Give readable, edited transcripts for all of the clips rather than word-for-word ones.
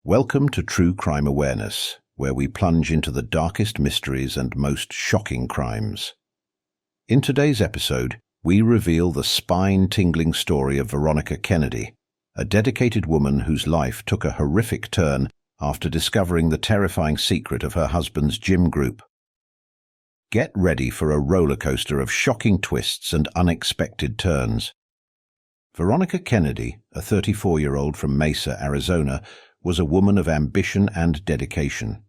Welcome to True Crime Awareness, where we plunge into the darkest mysteries and most shocking crimes. In today's episode, we reveal the spine-tingling story of Veronica Kennedy, a dedicated woman whose life took a horrific turn after discovering the terrifying secret of her husband's gym group. Get ready for a roller coaster of shocking twists and unexpected turns. Veronica Kennedy, a 34-year-old from Mesa, Arizona, was a woman of ambition and dedication.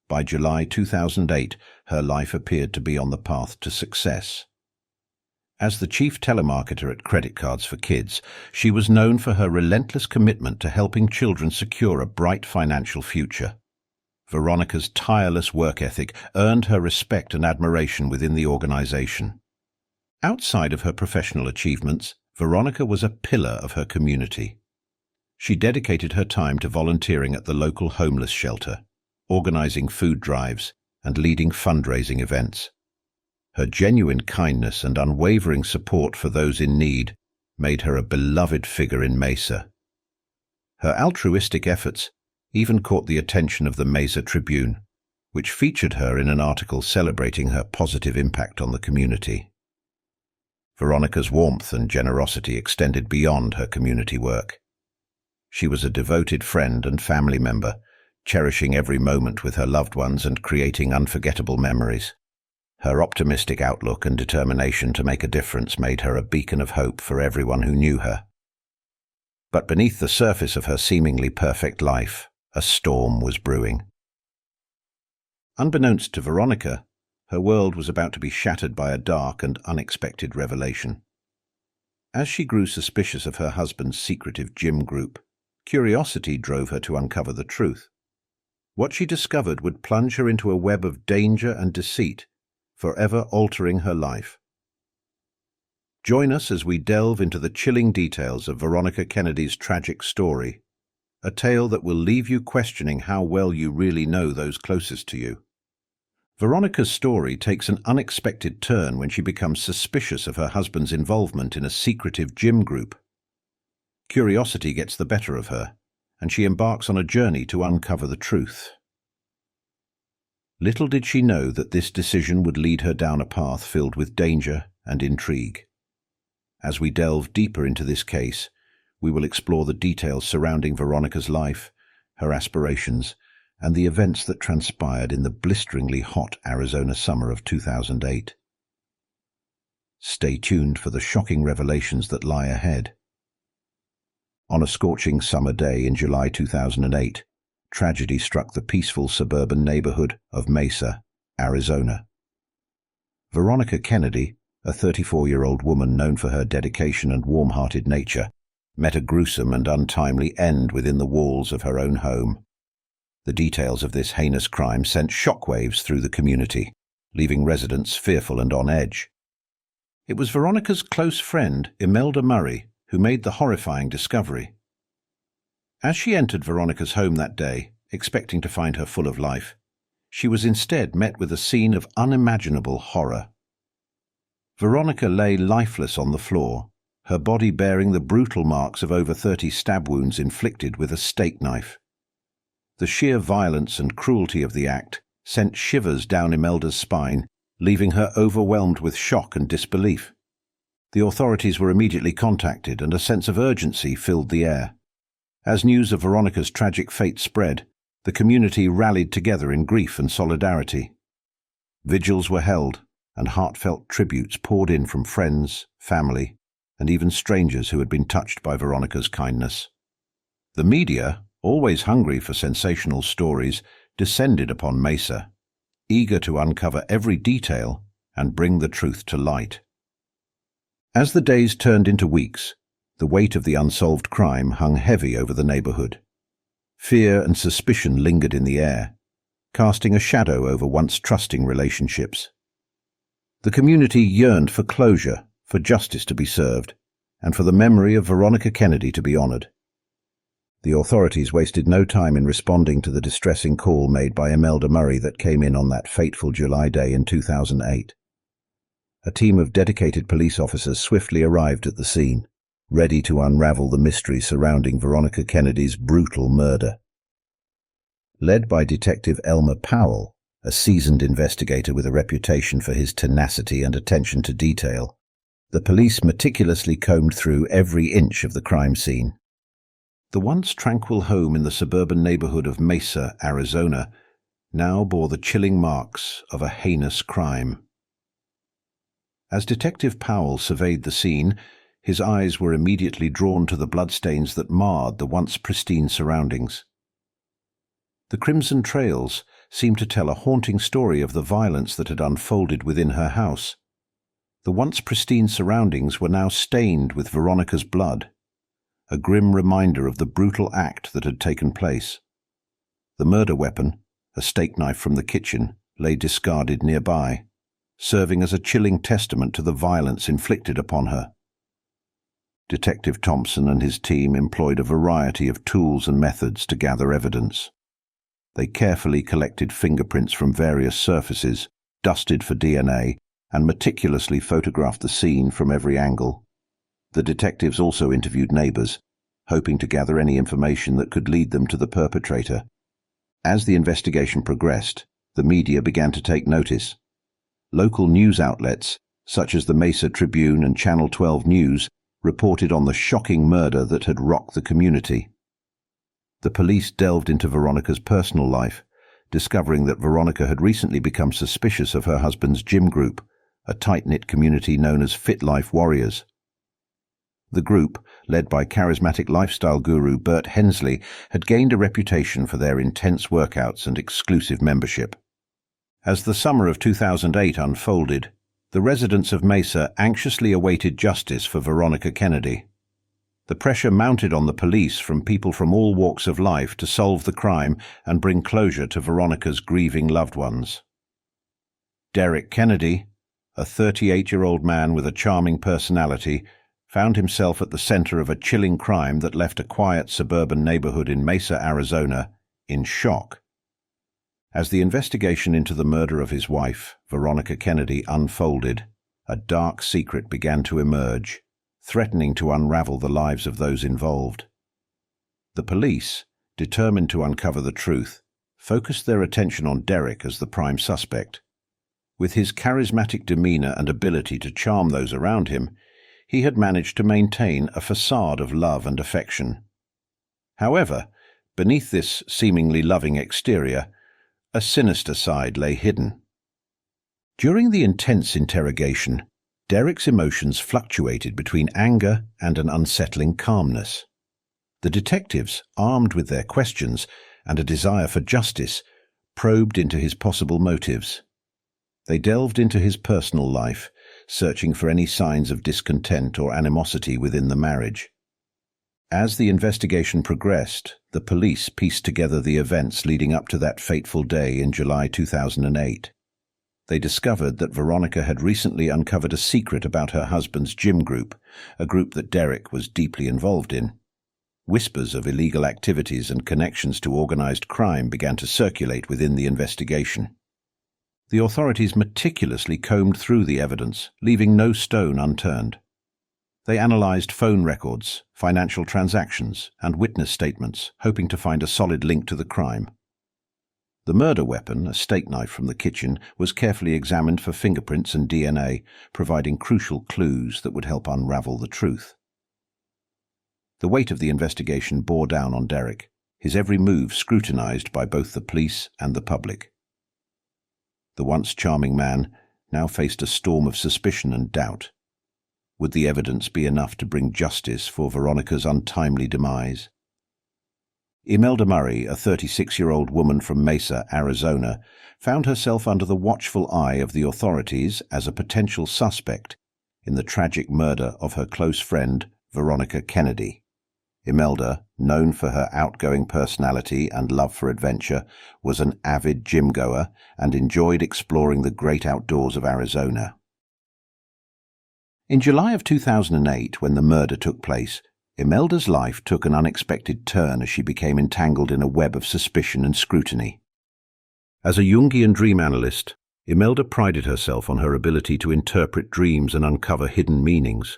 By July 2008, her life appeared to be on the path to success. As the chief telemarketer at Credit Cards for Kids, she was known for her relentless commitment to helping children secure a bright financial future. Veronica's tireless work ethic earned her respect and admiration within the organization. Outside of her professional achievements, Veronica was a pillar of her community. She dedicated her time to volunteering at the local homeless shelter, organizing food drives, and leading fundraising events. Her genuine kindness and unwavering support for those in need made her a beloved figure in Mesa. Her altruistic efforts even caught the attention of the Mesa Tribune, which featured her in an article celebrating her positive impact on the community. Veronica's warmth and generosity extended beyond her community work. She was a devoted friend and family member, cherishing every moment with her loved ones and creating unforgettable memories. Her optimistic outlook and determination to make a difference made her a beacon of hope for everyone who knew her. But beneath the surface of her seemingly perfect life, a storm was brewing. Unbeknownst to Veronica, her world was about to be shattered by a dark and unexpected revelation. As she grew suspicious of her husband's secretive gym group, curiosity drove her to uncover the truth. What she discovered would plunge her into a web of danger and deceit, forever altering her life. Join us as we delve into the chilling details of Veronica Kennedy's tragic story, a tale that will leave you questioning how well you really know those closest to you. Veronica's story takes an unexpected turn when she becomes suspicious of her husband's involvement in a secretive gym group. Curiosity gets the better of her, and she embarks on a journey to uncover the truth. Little did she know that this decision would lead her down a path filled with danger and intrigue. As we delve deeper into this case, we will explore the details surrounding Veronica's life, her aspirations, and the events that transpired in the blisteringly hot Arizona summer of 2008. Stay tuned for the shocking revelations that lie ahead. On a scorching summer day in July 2008, tragedy struck the peaceful suburban neighborhood of Mesa, Arizona. Veronica Kennedy, a 34-year-old woman known for her dedication and warm-hearted nature, met a gruesome and untimely end within the walls of her own home. The details of this heinous crime sent shockwaves through the community, leaving residents fearful and on edge. It was Veronica's close friend, Imelda Murray, who made the horrifying discovery. As she entered Veronica's home that day, expecting to find her full of life, she was instead met with a scene of unimaginable horror. Veronica lay lifeless on the floor, her body bearing the brutal marks of over 30 stab wounds inflicted with a steak knife. The sheer violence and cruelty of the act sent shivers down Imelda's spine, leaving her overwhelmed with shock and disbelief. The authorities were immediately contacted, and a sense of urgency filled the air. As news of Veronica's tragic fate spread, the community rallied together in grief and solidarity. Vigils were held, and heartfelt tributes poured in from friends, family, and even strangers who had been touched by Veronica's kindness. The media, always hungry for sensational stories, descended upon Mesa, eager to uncover every detail and bring the truth to light. As the days turned into weeks, the weight of the unsolved crime hung heavy over the neighborhood. Fear and suspicion lingered in the air, casting a shadow over once trusting relationships. The community yearned for closure, for justice to be served, and for the memory of Veronica Kennedy to be honored. The authorities wasted no time in responding to the distressing call made by Imelda Murray that came in on that fateful July day in 2008. A team of dedicated police officers swiftly arrived at the scene, ready to unravel the mystery surrounding Veronica Kennedy's brutal murder. Led by Detective Elmer Powell, a seasoned investigator with a reputation for his tenacity and attention to detail, the police meticulously combed through every inch of the crime scene. The once tranquil home in the suburban neighborhood of Mesa, Arizona, now bore the chilling marks of a heinous crime. As Detective Powell surveyed the scene, his eyes were immediately drawn to the bloodstains that marred the once pristine surroundings. The crimson trails seemed to tell a haunting story of the violence that had unfolded within her house. The once pristine surroundings were now stained with Veronica's blood, a grim reminder of the brutal act that had taken place. The murder weapon, a steak knife from the kitchen, lay discarded nearby, serving as a chilling testament to the violence inflicted upon her. Detective Thompson and his team employed a variety of tools and methods to gather evidence. They carefully collected fingerprints from various surfaces, dusted for DNA, and meticulously photographed the scene from every angle. The detectives also interviewed neighbors, hoping to gather any information that could lead them to the perpetrator. As the investigation progressed, the media began to take notice. Local news outlets, such as the Mesa Tribune and Channel 12 News, reported on the shocking murder that had rocked the community. The police delved into Veronica's personal life, discovering that Veronica had recently become suspicious of her husband's gym group, a tight-knit community known as Fit Life Warriors. The group, led by charismatic lifestyle guru Bert Hensley, had gained a reputation for their intense workouts and exclusive membership. As the summer of 2008 unfolded, the residents of Mesa anxiously awaited justice for Veronica Kennedy. The pressure mounted on the police from people from all walks of life to solve the crime and bring closure to Veronica's grieving loved ones. Derek Kennedy, a 38-year-old man with a charming personality, found himself at the center of a chilling crime that left a quiet suburban neighborhood in Mesa, Arizona, in shock. As the investigation into the murder of his wife, Veronica Kennedy, unfolded, a dark secret began to emerge, threatening to unravel the lives of those involved. The police, determined to uncover the truth, focused their attention on Derek as the prime suspect. With his charismatic demeanor and ability to charm those around him, he had managed to maintain a facade of love and affection. However, beneath this seemingly loving exterior, a sinister side lay hidden. During the intense interrogation, Derek's emotions fluctuated between anger and an unsettling calmness. The detectives, armed with their questions and a desire for justice, probed into his possible motives. They delved into his personal life, searching for any signs of discontent or animosity within the marriage. As the investigation progressed, the police pieced together the events leading up to that fateful day in July 2008. They discovered that Veronica had recently uncovered a secret about her husband's gym group, a group that Derek was deeply involved in. Whispers of illegal activities and connections to organized crime began to circulate within the investigation. The authorities meticulously combed through the evidence, leaving no stone unturned. They analyzed phone records, financial transactions, and witness statements, hoping to find a solid link to the crime. The murder weapon, a steak knife from the kitchen, was carefully examined for fingerprints and DNA, providing crucial clues that would help unravel the truth. The weight of the investigation bore down on Derek, his every move scrutinized by both the police and the public. The once charming man now faced a storm of suspicion and doubt. Would the evidence be enough to bring justice for Veronica's untimely demise? Imelda Murray, a 36-year-old woman from Mesa, Arizona, found herself under the watchful eye of the authorities as a potential suspect in the tragic murder of her close friend, Veronica Kennedy. Imelda, known for her outgoing personality and love for adventure, was an avid gym-goer and enjoyed exploring the great outdoors of Arizona. In July of 2008, when the murder took place, Imelda's life took an unexpected turn as she became entangled in a web of suspicion and scrutiny. As a Jungian dream analyst, Imelda prided herself on her ability to interpret dreams and uncover hidden meanings.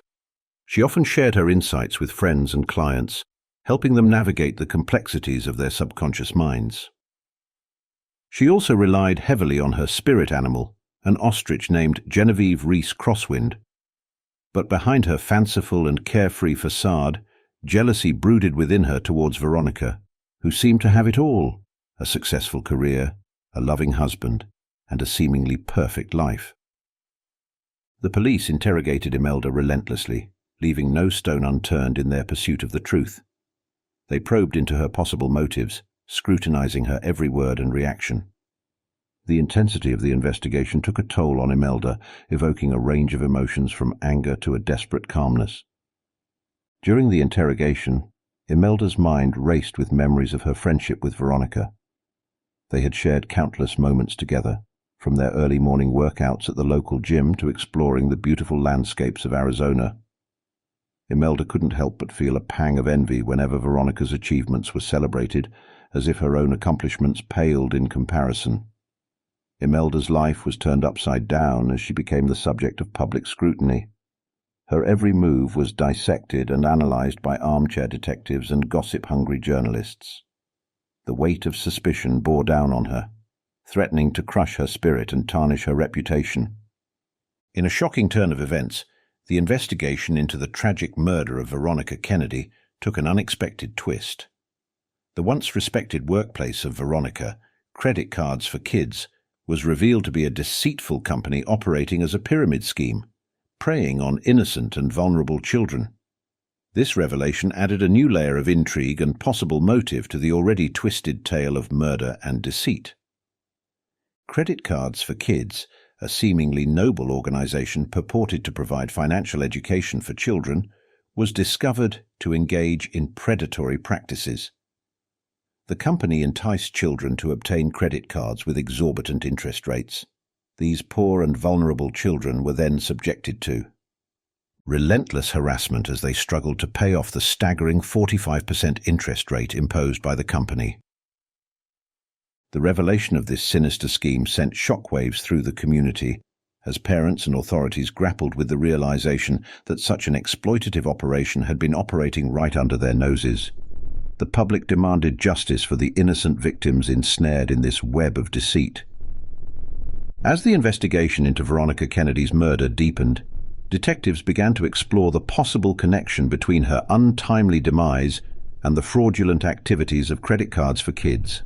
She often shared her insights with friends and clients, helping them navigate the complexities of their subconscious minds. She also relied heavily on her spirit animal, an ostrich named Genevieve Reese Crosswind. But behind her fanciful and carefree facade, jealousy brooded within her towards Veronica, who seemed to have it all: a successful career, a loving husband, and a seemingly perfect life. The police interrogated Imelda relentlessly, leaving no stone unturned in their pursuit of the truth. They probed into her possible motives, scrutinizing her every word and reaction. The intensity of the investigation took a toll on Imelda, evoking a range of emotions from anger to a desperate calmness. During the interrogation, Imelda's mind raced with memories of her friendship with Veronica. They had shared countless moments together, from their early morning workouts at the local gym to exploring the beautiful landscapes of Arizona. Imelda couldn't help but feel a pang of envy whenever Veronica's achievements were celebrated, as if her own accomplishments paled in comparison. Imelda's life was turned upside down as she became the subject of public scrutiny. Her every move was dissected and analyzed by armchair detectives and gossip-hungry journalists. The weight of suspicion bore down on her, threatening to crush her spirit and tarnish her reputation. In a shocking turn of events, the investigation into the tragic murder of Veronica Kennedy took an unexpected twist. The once respected workplace of Veronica, Credit Cards for Kids, was revealed to be a deceitful company operating as a pyramid scheme, preying on innocent and vulnerable children. This revelation added a new layer of intrigue and possible motive to the already twisted tale of murder and deceit. Credit Cards for Kids, a seemingly noble organization purported to provide financial education for children, was discovered to engage in predatory practices. The company enticed children to obtain credit cards with exorbitant interest rates. These poor and vulnerable children were then subjected to relentless harassment as they struggled to pay off the staggering 45% interest rate imposed by the company. The revelation of this sinister scheme sent shockwaves through the community as parents and authorities grappled with the realization that such an exploitative operation had been operating right under their noses. The public demanded justice for the innocent victims ensnared in this web of deceit. As the investigation into Veronica Kennedy's murder deepened, detectives began to explore the possible connection between her untimely demise and the fraudulent activities of Credit Cards for Kids.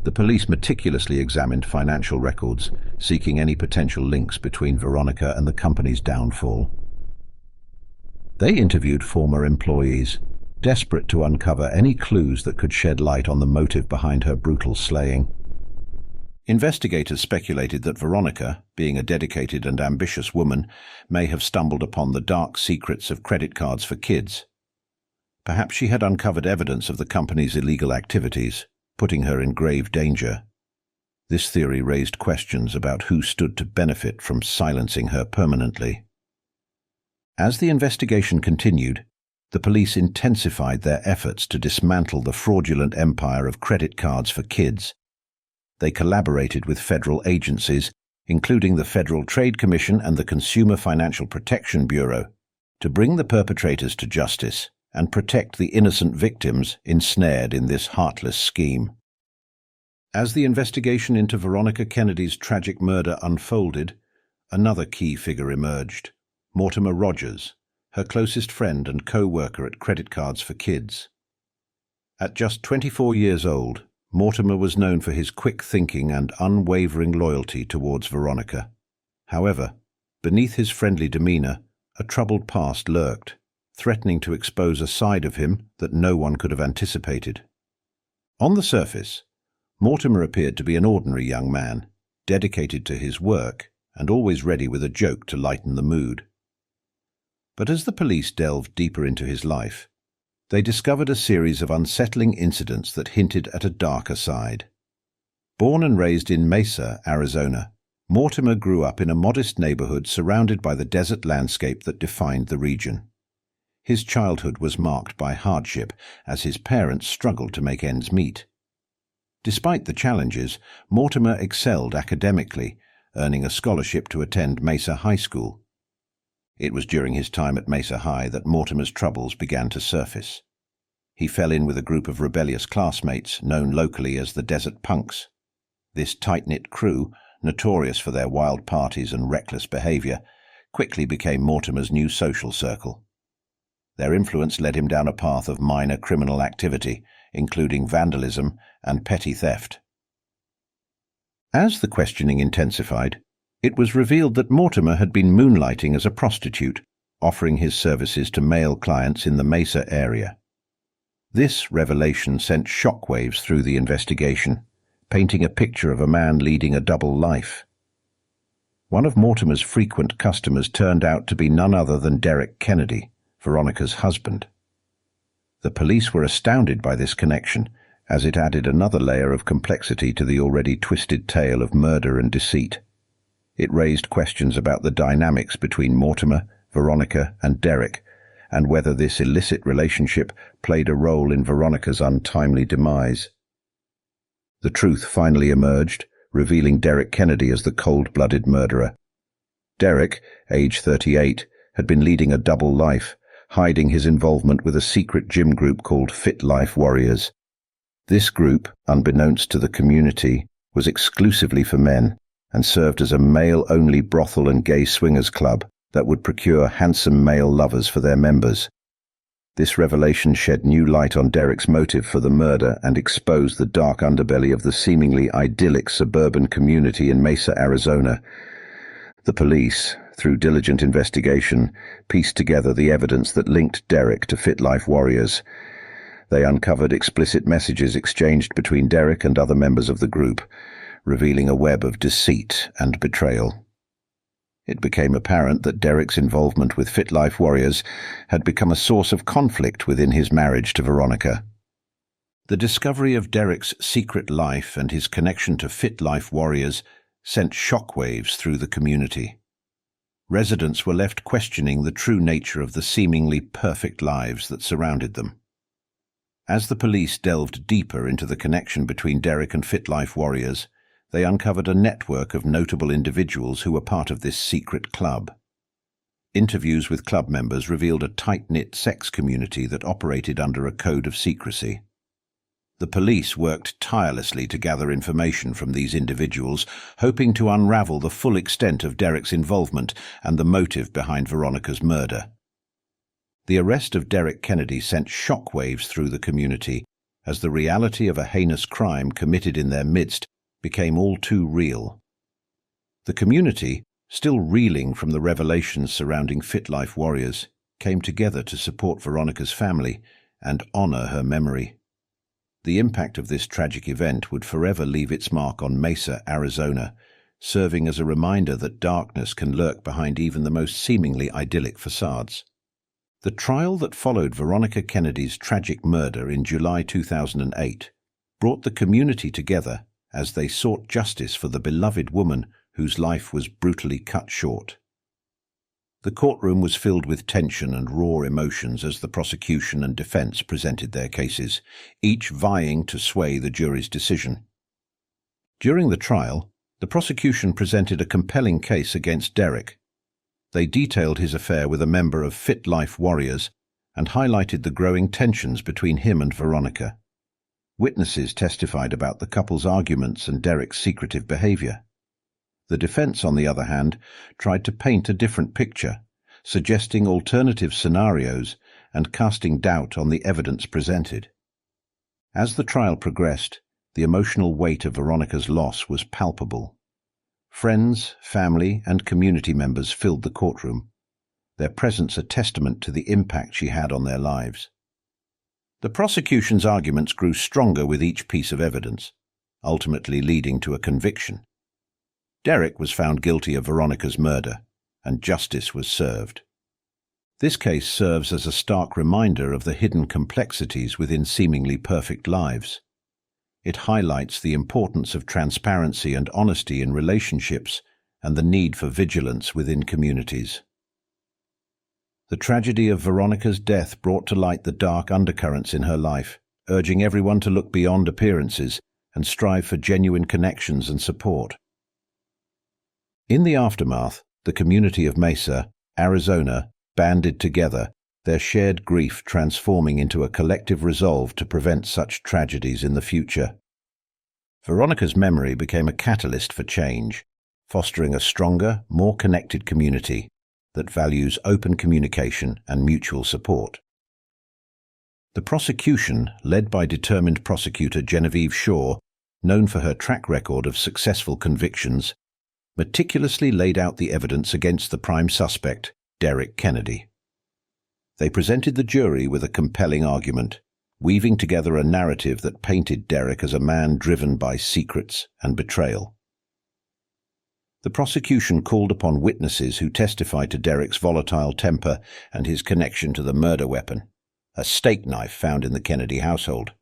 The police meticulously examined financial records, seeking any potential links between Veronica and the company's downfall. They interviewed former employees, desperate to uncover any clues that could shed light on the motive behind her brutal slaying. Investigators speculated that Veronica, being a dedicated and ambitious woman, may have stumbled upon the dark secrets of Credit Cards for Kids. Perhaps she had uncovered evidence of the company's illegal activities, putting her in grave danger. This theory raised questions about who stood to benefit from silencing her permanently. As the investigation continued, the police intensified their efforts to dismantle the fraudulent empire of Credit Cards for Kids. They collaborated with federal agencies, including the Federal Trade Commission and the Consumer Financial Protection Bureau, to bring the perpetrators to justice and protect the innocent victims ensnared in this heartless scheme. As the investigation into Veronica Kennedy's tragic murder unfolded, another key figure emerged: Mortimer Rogers, her closest friend and co-worker at Credit Cards for Kids. At just 24 years old, Mortimer was known for his quick thinking and unwavering loyalty towards Veronica. However, beneath his friendly demeanor, a troubled past lurked, threatening to expose a side of him that no one could have anticipated. On the surface, Mortimer appeared to be an ordinary young man, dedicated to his work and always ready with a joke to lighten the mood. But as the police delved deeper into his life, they discovered a series of unsettling incidents that hinted at a darker side. Born and raised in Mesa, Arizona, Mortimer grew up in a modest neighborhood surrounded by the desert landscape that defined the region. His childhood was marked by hardship as his parents struggled to make ends meet. Despite the challenges, Mortimer excelled academically, earning a scholarship to attend Mesa High School. It was during his time at Mesa High that Mortimer's troubles began to surface. He fell in with a group of rebellious classmates known locally as the Desert Punks. This tight-knit crew, notorious for their wild parties and reckless behavior, quickly became Mortimer's new social circle. Their influence led him down a path of minor criminal activity, including vandalism and petty theft. As the questioning intensified, it was revealed that Mortimer had been moonlighting as a prostitute, offering his services to male clients in the Mesa area. This revelation sent shockwaves through the investigation, painting a picture of a man leading a double life. One of Mortimer's frequent customers turned out to be none other than Derek Kennedy, Veronica's husband. The police were astounded by this connection, as it added another layer of complexity to the already twisted tale of murder and deceit. It raised questions about the dynamics between Mortimer, Veronica, and Derek, and whether this illicit relationship played a role in Veronica's untimely demise. The truth finally emerged, revealing Derek Kennedy as the cold-blooded murderer. Derek, age 38, had been leading a double life, hiding his involvement with a secret gym group called Fit Life Warriors. This group, unbeknownst to the community, was exclusively for men and served as a male-only brothel and gay swingers club that would procure handsome male lovers for their members. This revelation shed new light on Derek's motive for the murder and exposed the dark underbelly of the seemingly idyllic suburban community in Mesa, Arizona. The police, through diligent investigation, pieced together the evidence that linked Derek to Fit Life Warriors. They uncovered explicit messages exchanged between Derek and other members of the group, revealing a web of deceit and betrayal. It became apparent that Derek's involvement with Fit Life Warriors had become a source of conflict within his marriage to Veronica. The discovery of Derek's secret life and his connection to Fit Life Warriors sent shockwaves through the community. Residents were left questioning the true nature of the seemingly perfect lives that surrounded them. As the police delved deeper into the connection between Derek and Fit Life Warriors, they uncovered a network of notable individuals who were part of this secret club. Interviews with club members revealed a tight-knit sex community that operated under a code of secrecy. The police worked tirelessly to gather information from these individuals, hoping to unravel the full extent of Derek's involvement and the motive behind Veronica's murder. The arrest of Derek Kennedy sent shockwaves through the community, as the reality of a heinous crime committed in their midst became all too real. The community, still reeling from the revelations surrounding Fit Life Warriors, came together to support Veronica's family and honor her memory. The impact of this tragic event would forever leave its mark on Mesa, Arizona, serving as a reminder that darkness can lurk behind even the most seemingly idyllic facades. The trial that followed Veronica Kennedy's tragic murder in July 2008 brought the community together as they sought justice for the beloved woman whose life was brutally cut short. The courtroom was filled with tension and raw emotions as the prosecution and defense presented their cases, each vying to sway the jury's decision. During the trial, the prosecution presented a compelling case against Derek. They detailed his affair with a member of Fit Life Warriors and highlighted the growing tensions between him and Veronica. Witnesses testified about the couple's arguments and Derek's secretive behavior. The defense, on the other hand, tried to paint a different picture, suggesting alternative scenarios and casting doubt on the evidence presented. As the trial progressed, the emotional weight of Veronica's loss was palpable. Friends, family, and community members filled the courtroom, their presence a testament to the impact she had on their lives. The prosecution's arguments grew stronger with each piece of evidence, ultimately leading to a conviction. Derek was found guilty of Veronica's murder, and justice was served. This case serves as a stark reminder of the hidden complexities within seemingly perfect lives. It highlights the importance of transparency and honesty in relationships and the need for vigilance within communities. The tragedy of Veronica's death brought to light the dark undercurrents in her life, urging everyone to look beyond appearances and strive for genuine connections and support. In the aftermath, the community of Mesa, Arizona, banded together, their shared grief transforming into a collective resolve to prevent such tragedies in the future. Veronica's memory became a catalyst for change, fostering a stronger, more connected community that values open communication and mutual support. The prosecution, led by determined prosecutor Genevieve Shaw, known for her track record of successful convictions, meticulously laid out the evidence against the prime suspect, Derek Kennedy. They presented the jury with a compelling argument, weaving together a narrative that painted Derek as a man driven by secrets and betrayal. The prosecution called upon witnesses who testified to Derek's volatile temper and his connection to the murder weapon, a steak knife found in the Kennedy household.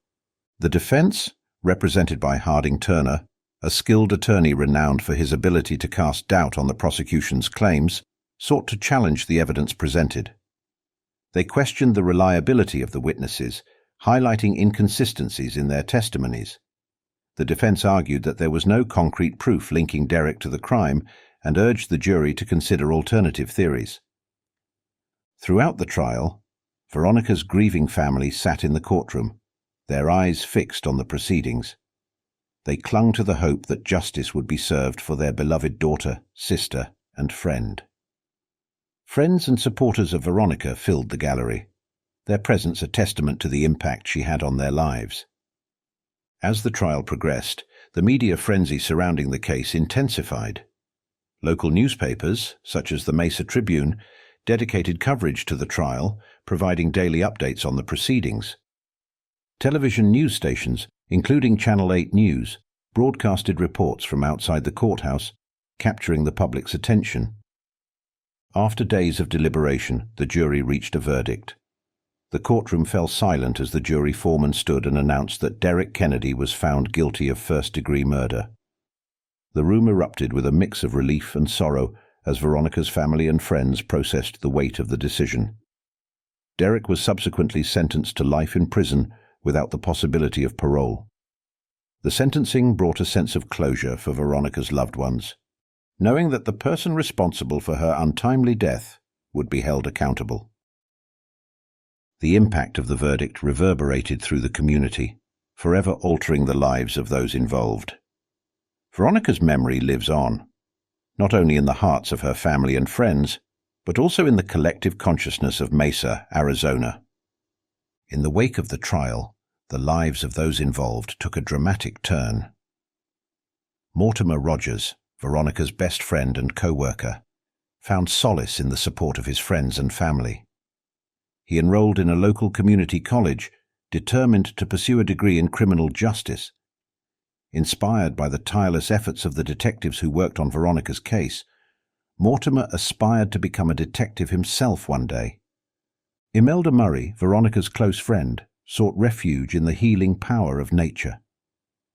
The defense, represented by Harding Turner, a skilled attorney renowned for his ability to cast doubt on the prosecution's claims, sought to challenge the evidence presented. They questioned the reliability of the witnesses, highlighting inconsistencies in their testimonies. The defense argued that there was no concrete proof linking Derek to the crime and urged the jury to consider alternative theories. Throughout the trial, Veronica's grieving family sat in the courtroom, their eyes fixed on the proceedings. They clung to the hope that justice would be served for their beloved daughter, sister, and friend. Friends and supporters of Veronica filled the gallery, their presence a testament to the impact she had on their lives. As the trial progressed, the media frenzy surrounding the case intensified. Local newspapers, such as the Mesa Tribune, dedicated coverage to the trial, providing daily updates on the proceedings. Television news stations, including Channel 8 News, broadcasted reports from outside the courthouse, capturing the public's attention. After days of deliberation, the jury reached a verdict. The courtroom fell silent as the jury foreman stood and announced that Derek Kennedy was found guilty of first-degree murder. The room erupted with a mix of relief and sorrow as Veronica's family and friends processed the weight of the decision. Derek was subsequently sentenced to life in prison without the possibility of parole. The sentencing brought a sense of closure for Veronica's loved ones, knowing that the person responsible for her untimely death would be held accountable. The impact of the verdict reverberated through the community, forever altering the lives of those involved. Veronica's memory lives on, not only in the hearts of her family and friends, but also in the collective consciousness of Mesa, Arizona. In the wake of the trial, the lives of those involved took a dramatic turn. Mortimer Rogers, Veronica's best friend and co-worker, found solace in the support of his friends and family. He enrolled in a local community college, determined to pursue a degree in criminal justice. Inspired by the tireless efforts of the detectives who worked on Veronica's case, Mortimer aspired to become a detective himself one day. Imelda Murray, Veronica's close friend, sought refuge in the healing power of nature.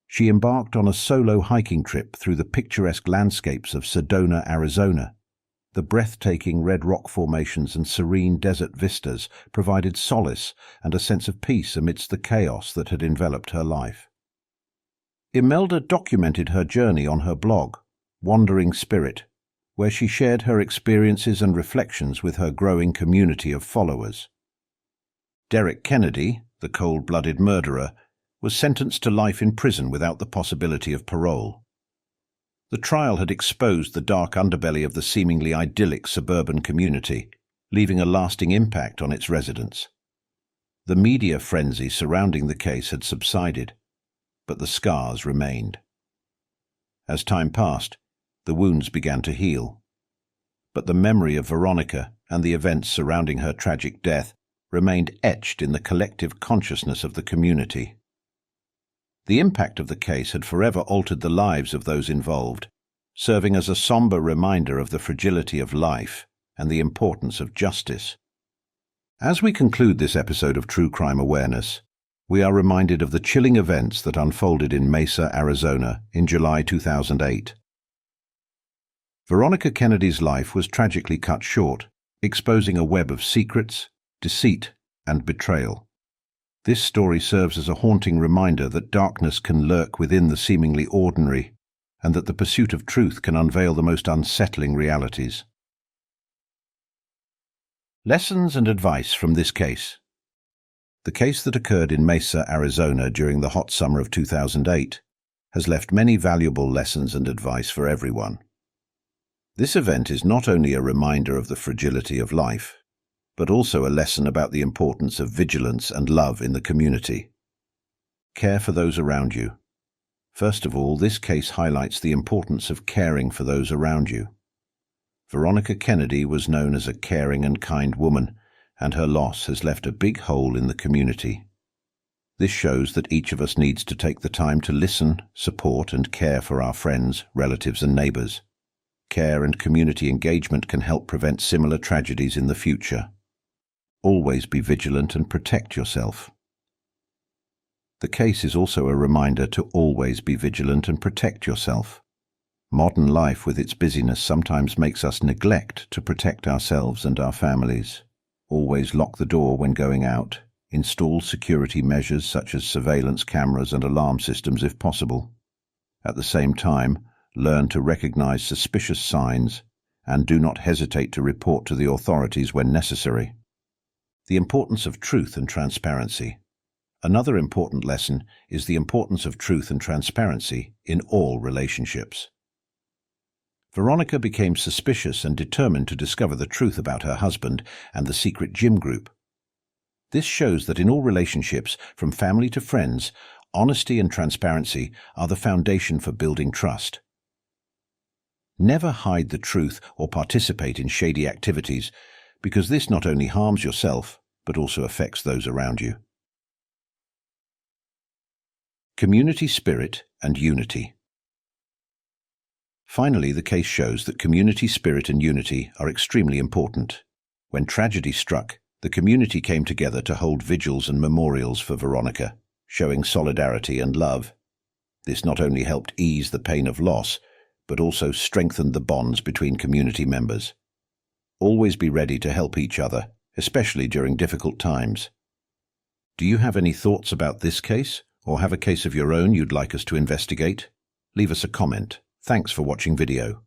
She embarked on a solo hiking trip through the picturesque landscapes of Sedona, Arizona. The breathtaking red rock formations and serene desert vistas provided solace and a sense of peace amidst the chaos that had enveloped her life. Imelda documented her journey on her blog, Wandering Spirit, where she shared her experiences and reflections with her growing community of followers. Derek Kennedy, the cold-blooded murderer, was sentenced to life in prison without the possibility of parole. The trial had exposed the dark underbelly of the seemingly idyllic suburban community, leaving a lasting impact on its residents. The media frenzy surrounding the case had subsided, but the scars remained. As time passed, the wounds began to heal. But the memory of Veronica and the events surrounding her tragic death remained etched in the collective consciousness of the community. The impact of the case had forever altered the lives of those involved, serving as a somber reminder of the fragility of life and the importance of justice. As we conclude this episode of True Crime Awareness, we are reminded of the chilling events that unfolded in Mesa, Arizona in July 2008. Veronica Kennedy's life was tragically cut short, exposing a web of secrets, deceit, and betrayal. This story serves as a haunting reminder that darkness can lurk within the seemingly ordinary, and that the pursuit of truth can unveil the most unsettling realities. Lessons and advice from this case. The case that occurred in Mesa, Arizona during the hot summer of 2008 has left many valuable lessons and advice for everyone. This event is not only a reminder of the fragility of life, but also a lesson about the importance of vigilance and love in the community. Care for those around you. First of all, this case highlights the importance of caring for those around you. Veronica Kennedy was known as a caring and kind woman, and her loss has left a big hole in the community. This shows that each of us needs to take the time to listen, support, and care for our friends, relatives, and neighbors. Care and community engagement can help prevent similar tragedies in the future. Always be vigilant and protect yourself. The case is also a reminder to always be vigilant and protect yourself. Modern life with its busyness sometimes makes us neglect to protect ourselves and our families. Always lock the door when going out. Install security measures such as surveillance cameras and alarm systems if possible. At the same time, learn to recognize suspicious signs and do not hesitate to report to the authorities when necessary. The importance of truth and transparency. Another important lesson is the importance of truth and transparency in all relationships. Veronica became suspicious and determined to discover the truth about her husband and the secret gym group. This shows that in all relationships, from family to friends, honesty and transparency are the foundation for building trust. Never hide the truth or participate in shady activities, because this not only harms yourself, but also affects those around you. Community spirit and unity. Finally, the case shows that community spirit and unity are extremely important. When tragedy struck, the community came together to hold vigils and memorials for Veronica, showing solidarity and love. This not only helped ease the pain of loss, but also strengthened the bonds between community members. Always be ready to help each other, especially during difficult times. Do you have any thoughts about this case, or have a case of your own you'd like us to investigate? Leave us a comment. Thanks for watching video.